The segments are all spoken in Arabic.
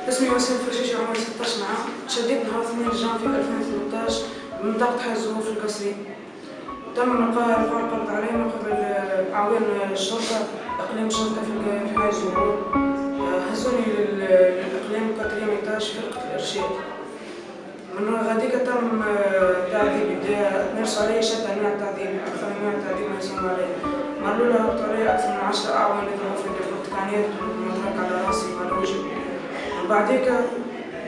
اسمي وسيم فرشيشي، عمري 16 عام. تشديت نهار 2 جانفي 2013 بمنطقة حي الزهور في القصرين. تم إلقاء القبض علي من قبل أعوان الشرطة، إقليم الشرطة في حي الزهور. هزوني للإقليم 4 إيطاج في فرقة الإرشاد. من غاديك تم تعذيبي، مارسوا علي شتى أنواع التعذيب، أكثر أنواع التعذيب ما يسمى علي. مروا لها هبطوا علي أكثر من 10 أعوان يضربوا في البرتقانيات والمضرق على راسي وعلى وجهي. وبعديك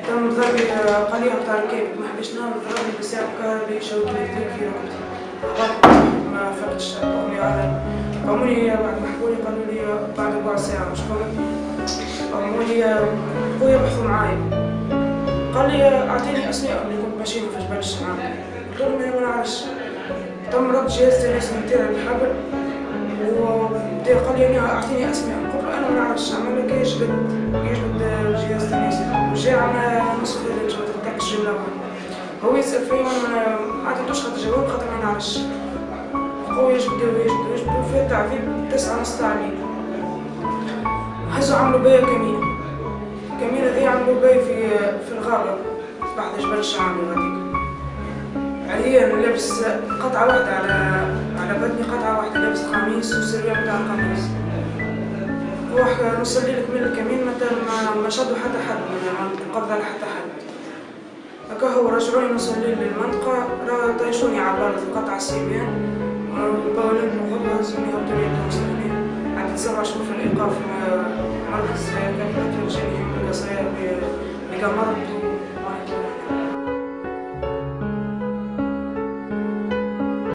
تم ضربي قليل تاع الكيب، ما حبيتش نهار ضربني بساعة كهربي، شوكني كثير في ركبتي. هبطت ما فقتش، قاموني بعد ما حكولي قالوا لي بعد ربع ساعة شكون؟ قامولي خويا بحثوا معايا. قال لي اعطيني اسماء اللي كنت ماشيين في جبل الشمال. قلت له ما نعرفش. تم رد جهاز التليفون نتاعي بالحبل وبدا قال لي اعطيني اسماء. قلت له انا ما نعرفش. عمل لك يجبد جهاز التليفون وجا عمل نصف الليل ما تلقاش الجمله. هو يسال فيا وانا ما عطيتوش خاطر جواب خاطر ما نعرفش. خويا يجبدوا في التعذيب 9:30 تاع الليل. هزوا عملوا بيا كمين هذي عملوا بي في الغابة بعد جبل الشعامي غاديك. عليا لابس قطعة واحدة على بدني، قطعة واحدة لابس قميص وسرية متاع القميص. روح نصلي لك من الكمين ما شدوا حتى حد، ما قبض على حتى حد. هكا هو رجعوني نصلي للمنطقة، طيشوني على الأرض في قطع السيمان وباولين الغربة هزوني هبطوني للمسلمين. عندي 7 شهور في الإيقاف في مركز كافة الجامعي في القصرية بقمرت.